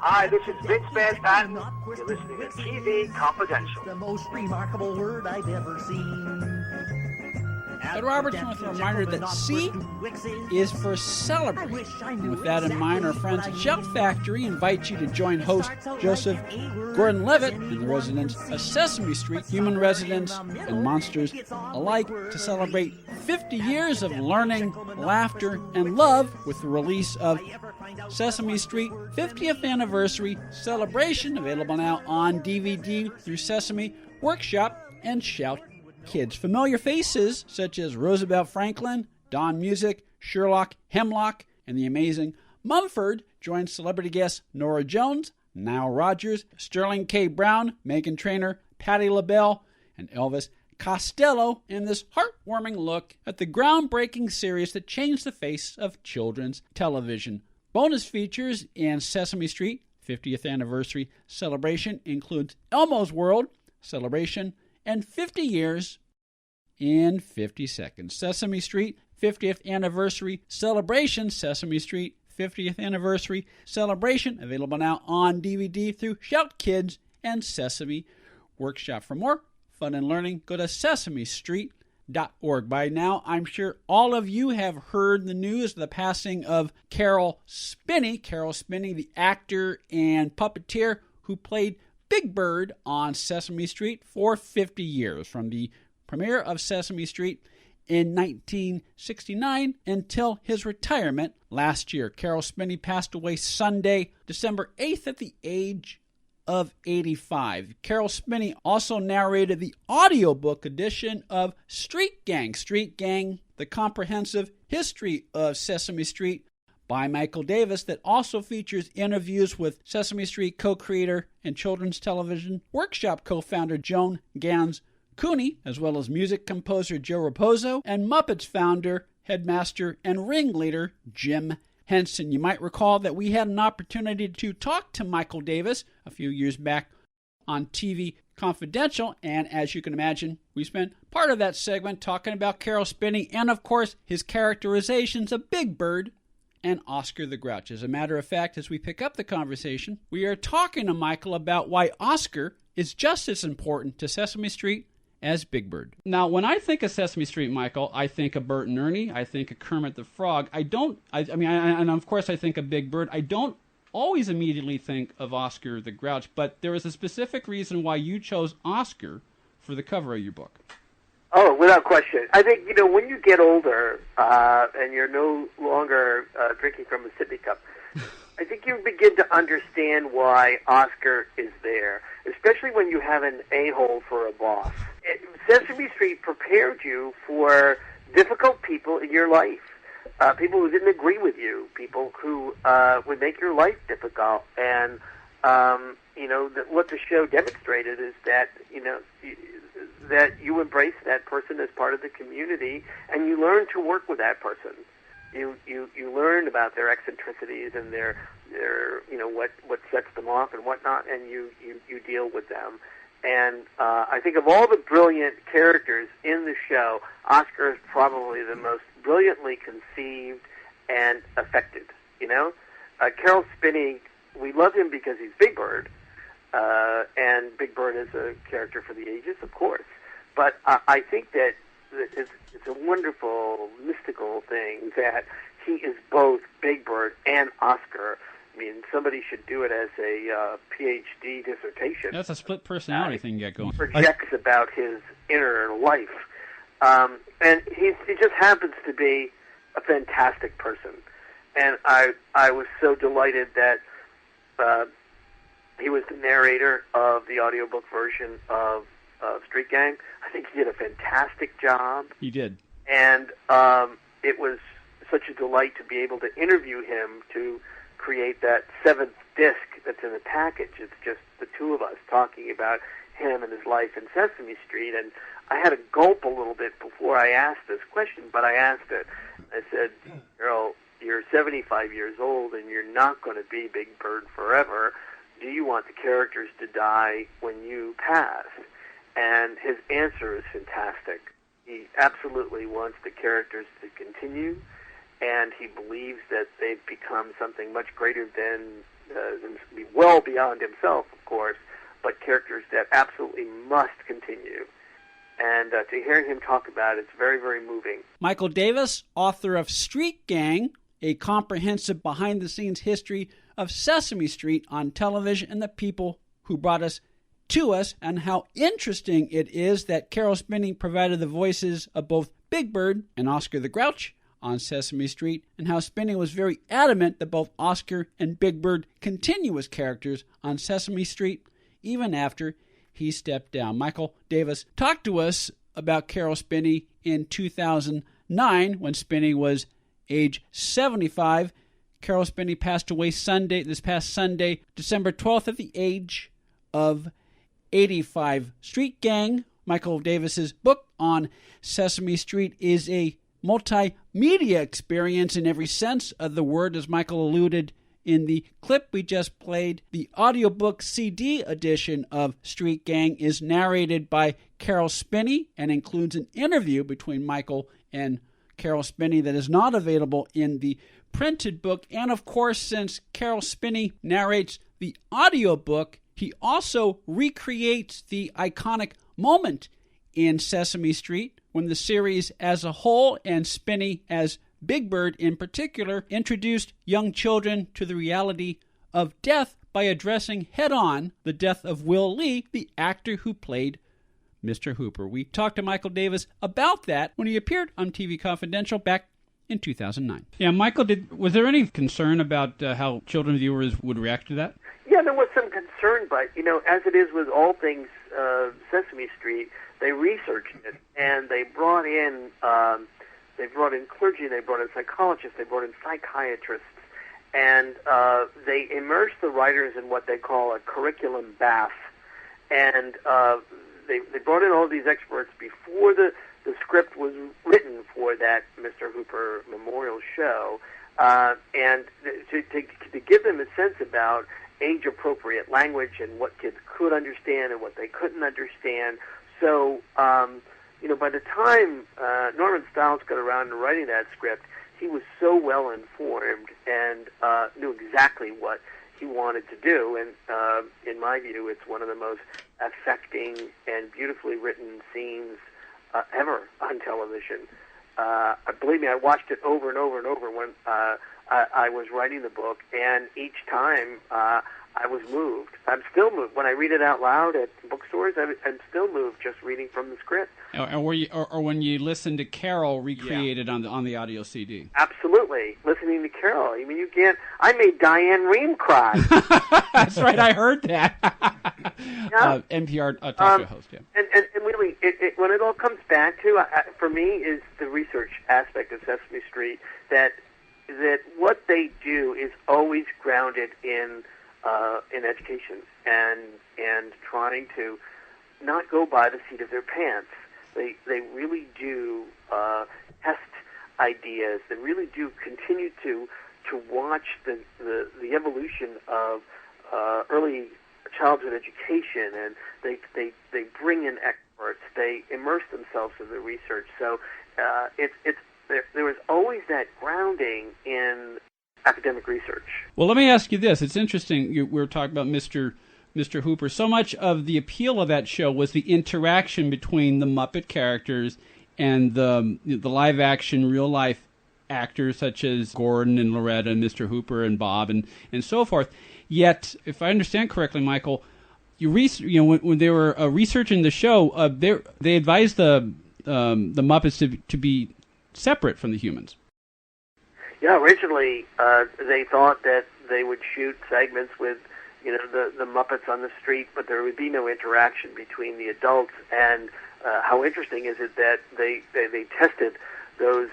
Hi, this is Vince Van Patten. You're listening to TV Confidential. The most remarkable word I've ever seen. Ed Robertson with a reminder that C is for celebrate. And with that in mind, our friends at Shout Factory invite you to join host Joseph Gordon-Levitt and the residents of Sesame Street, human residents and monsters alike, to celebrate 50 years of learning, laughter, and love with the release of Sesame Street 50th Anniversary Celebration, available now on DVD through Sesame Workshop and Shout Kids. Familiar faces such as Roosevelt Franklin, Don Music, Sherlock Hemlock, and the amazing Mumford join celebrity guests Nora Jones, Nile Rodgers, Sterling K. Brown, Meghan Trainor, Patti LaBelle, and Elvis Costello in this heartwarming look at the groundbreaking series that changed the face of children's television. Bonus features in Sesame Street 50th Anniversary Celebration includes Elmo's World Celebration and 50 Years in 50 Seconds. Sesame Street 50th Anniversary Celebration, Sesame Street 50th Anniversary Celebration, available now on DVD through Shout Kids and Sesame Workshop. For more fun and learning, go to sesamestreet.org. By now, I'm sure all of you have heard the news of the passing of Caroll Spinney. Caroll Spinney, the actor and puppeteer who played Big Bird on Sesame Street for 50 years, from the premiere of Sesame Street in 1969 until his retirement last year. Caroll Spinney passed away Sunday, December 8th at the age of 85. Caroll Spinney also narrated the audiobook edition of Street Gang. Street Gang, the comprehensive history of Sesame Street by Michael Davis, that also features interviews with Sesame Street co-creator and Children's Television Workshop co-founder Joan Gans Cooney, as well as music composer Joe Raposo, and Muppets founder, headmaster, and ringleader Jim Henson. You might recall that we had an opportunity to talk to Michael Davis a few years back on TV Confidential, and as you can imagine, we spent part of that segment talking about Caroll Spinney and, of course, his characterizations of Big Bird and Oscar the Grouch. As a matter of fact, as we pick up the conversation, we are talking to Michael about why Oscar is just as important to Sesame Street as Big Bird. Now, when I think of Sesame Street, Michael, I think of Bert and Ernie. I think of Kermit the Frog. And of course I think of Big Bird. I don't always immediately think of Oscar the Grouch, but there is a specific reason why you chose Oscar for the cover of your book. Oh, without question. I think, when you get older and you're no longer drinking from a sippy cup, I think you begin to understand why Oscar is there, especially when you have an a-hole for a boss. Sesame Street prepared you for difficult people in your life, people who didn't agree with you, people who would make your life difficult. And, what the show demonstrated is that, that you embrace that person as part of the community, and you learn to work with that person. You learn about their eccentricities and their what sets them off and whatnot, and you deal with them. And I think of all the brilliant characters in the show, Oscar is probably the most brilliantly conceived and affected. Caroll Spinney, we love him because he's Big Bird, and Big Bird is a character for the ages, of course. But I think that it's a wonderful, mystical thing that he is both Big Bird and Oscar. I mean, somebody should do it as a PhD dissertation. That's a split personality thing you got going. Projects about his inner life. And he just happens to be a fantastic person. And I was so delighted that he was the narrator of the audiobook version of Street Gang. I think he did a fantastic job. He did. And it was such a delight to be able to interview him to create that 7th disc that's in the package. It's just the two of us talking about him and his life in Sesame Street. And I had to gulp a little bit before I asked this question, but I asked it. I said, Caroll, you're 75 years old and you're not going to be Big Bird forever. Do you want the characters to die when you pass? And his answer is fantastic. He absolutely wants the characters to continue, and he believes that they've become something much greater than well beyond himself, of course, but characters that absolutely must continue. And to hear him talk about it, it's very, very moving. Michael Davis, author of Street Gang, a comprehensive behind-the-scenes history of Sesame Street on television and the people who brought us to us, and how interesting it is that Caroll Spinney provided the voices of both Big Bird and Oscar the Grouch on Sesame Street, and how Spinney was very adamant that both Oscar and Big Bird continue as characters on Sesame Street even after he stepped down. Michael Davis talked to us about Caroll Spinney in 2009 when Spinney was age 75. Caroll Spinney passed away this past Sunday, December 12th, at the age of 85. Street Gang, Michael Davis's book on Sesame Street, is a multimedia experience in every sense of the word, as Michael alluded in the clip we just played. The audiobook CD edition of Street Gang is narrated by Caroll Spinney and includes an interview between Michael and Caroll Spinney that is not available in the printed book. And of course, since Caroll Spinney narrates the audiobook, he also recreates the iconic moment in Sesame Street when the series as a whole, and Spinney as Big Bird in particular, introduced young children to the reality of death by addressing head-on the death of Will Lee, the actor who played Mr. Hooper. We talked to Michael Davis about that when he appeared on TV Confidential back in 2009. Yeah, Michael, was there any concern about how children viewers would react to that? Yeah, there was some concern, but, as it is with all things Sesame Street, they researched it, and they brought in clergy, they brought in psychologists, they brought in psychiatrists, and they immersed the writers in what they call a curriculum bath. And they brought in all these experts before the script was written for that Mr. Hooper memorial show, and to give them a sense about age-appropriate language and what kids could understand and what they couldn't understand. So, by the time Norman Stiles got around to writing that script, he was so well informed and knew exactly what he wanted to do. And in my view, it's one of the most affecting and beautifully written scenes ever on television. Believe me, I watched it over and over and over when I was writing the book, and each time I was moved. I'm still moved. When I read it out loud at bookstores, I'm still moved just reading from the script. Or when you listen to Caroll recreated on the audio CD. Absolutely. Listening to Caroll. I mean, you can't... I made Diane Rehm cry. That's right, I heard that. Yeah. NPR talk show host, yeah. And really, when it all comes back to, for me, is the research aspect of Sesame Street, that what they do is always grounded in education and trying to not go by the seat of their pants. They really do test ideas. They really do continue to watch the evolution of early childhood education, and they bring in experts. They immerse themselves in the research. So there was always that grounding in academic research. Well, let me ask you this. It's interesting. We were talking about Mr. Hooper. So much of the appeal of that show was the interaction between the Muppet characters and the live-action, real-life actors such as Gordon and Loretta and Mr. Hooper and Bob and so forth. Yet, if I understand correctly, Michael, when they were researching the show, they advised the Muppets to be separate from the humans. Yeah, originally they thought that they would shoot segments with, the Muppets on the street, but there would be no interaction between the adults. And how interesting is it that they tested those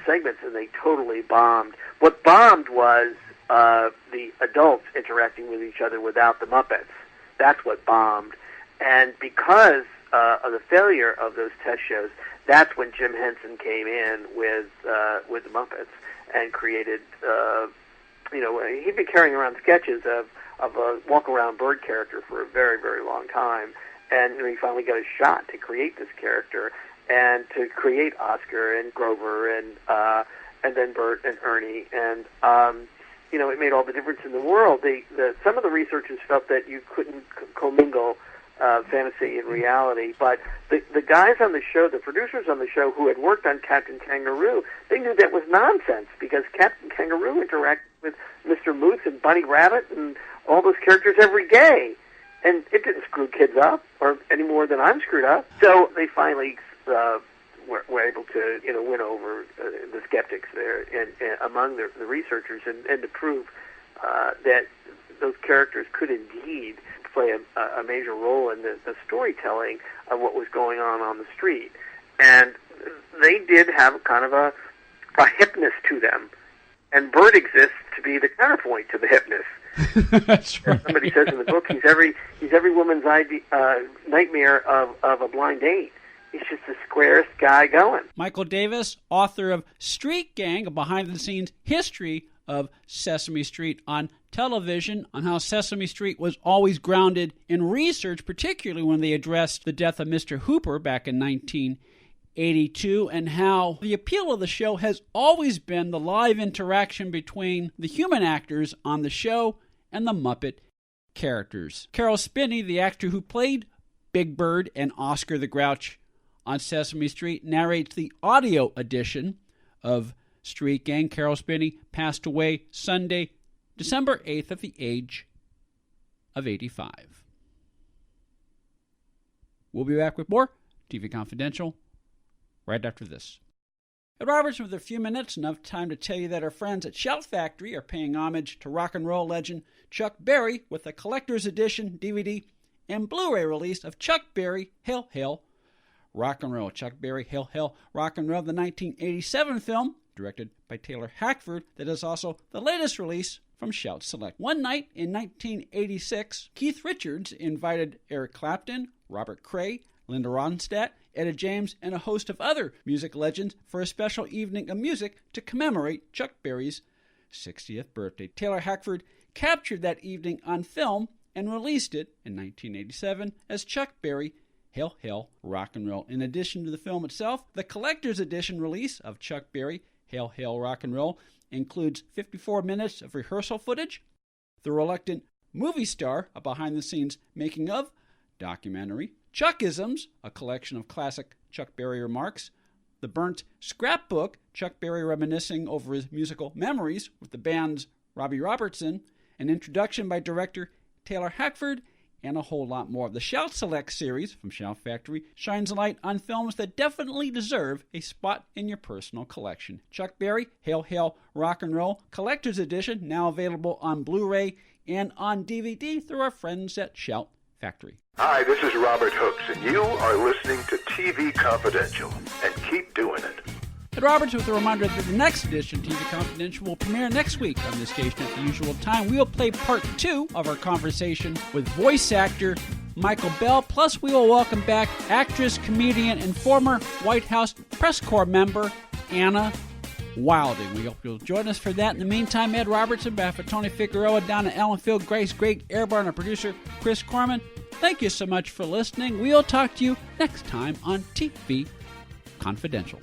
segments and they totally bombed. What bombed was the adults interacting with each other without the Muppets. That's what bombed. And because of the failure of those test shows, that's when Jim Henson came in with the Muppets and created, he'd been carrying around sketches of a walk-around bird character for a very, very long time, and he finally got a shot to create this character and to create Oscar and Grover and then Bert and Ernie, and it made all the difference in the world. Some of the researchers felt that you couldn't commingle fantasy and reality, but the guys on the show, the producers on the show who had worked on Captain Kangaroo, they knew that was nonsense, because Captain Kangaroo interacted with Mr. Moose and Bunny Rabbit and all those characters every day, and it didn't screw kids up or any more than I'm screwed up. So they finally were able to win over the skeptics there and among the researchers and to prove that those characters could indeed play a major role in the storytelling of what was going on the street. And they did have kind of a hipness to them. And Bert exists to be the counterpoint to the hipness. That's right. As somebody says in the book, he's every woman's nightmare of a blind date. He's just the squarest guy going. Michael Davis, author of Street Gang, a behind-the-scenes history of Sesame Street on television, on how Sesame Street was always grounded in research, particularly when they addressed the death of Mr. Hooper back in 1982, and how the appeal of the show has always been the live interaction between the human actors on the show and the Muppet characters. Caroll Spinney, the actor who played Big Bird and Oscar the Grouch on Sesame Street, narrates the audio edition of Street Gang. Caroll Spinney passed away Sunday, December 8th at the age of 85. We'll be back with more TV Confidential right after this. Ed Roberts with a few minutes, enough time to tell you that our friends at Shout Factory are paying homage to rock and roll legend Chuck Berry with a collector's edition DVD and Blu-ray release of Chuck Berry, Hail Hail, Rock and Roll. Chuck Berry, Hail Hail, Rock and Roll, the 1987 film, directed by Taylor Hackford, that is also the latest release from Shout Select. One night in 1986, Keith Richards invited Eric Clapton, Robert Cray, Linda Ronstadt, Etta James, and a host of other music legends for a special evening of music to commemorate Chuck Berry's 60th birthday. Taylor Hackford captured that evening on film and released it in 1987 as Chuck Berry, Hail Hail, Rock and Roll. In addition to the film itself, the collector's edition release of Chuck Berry, Hail Hail, Rock and Roll includes 54 minutes of rehearsal footage, The Reluctant Movie Star, a behind-the-scenes making-of documentary, Chuckisms, a collection of classic Chuck Berry remarks, The Burnt Scrapbook, Chuck Berry reminiscing over his musical memories with the band's Robbie Robertson, an introduction by director Taylor Hackford, and a whole lot more. The Shout Select series from Shout Factory shines a light on films that definitely deserve a spot in your personal collection. Chuck Berry, Hail Hail, Rock and Roll, Collector's Edition, now available on Blu-ray and on DVD through our friends at Shout Factory. Hi, this is Robert Hooks, and you are listening to TV Confidential, and keep doing it. Ed Roberts with a reminder that the next edition of TV Confidential will premiere next week on this station at the usual time. We will play part 2 of our conversation with voice actor Michael Bell, plus we will welcome back actress, comedian, and former White House press corps member Anna Wilding. We hope you'll join us for that. In the meantime, Ed Robertson, behalf of Tony Figueroa, Donna Ellenfield, Grace, Greg Airborne, our producer Chris Corman, thank you so much for listening. We'll talk to you next time on TV Confidential.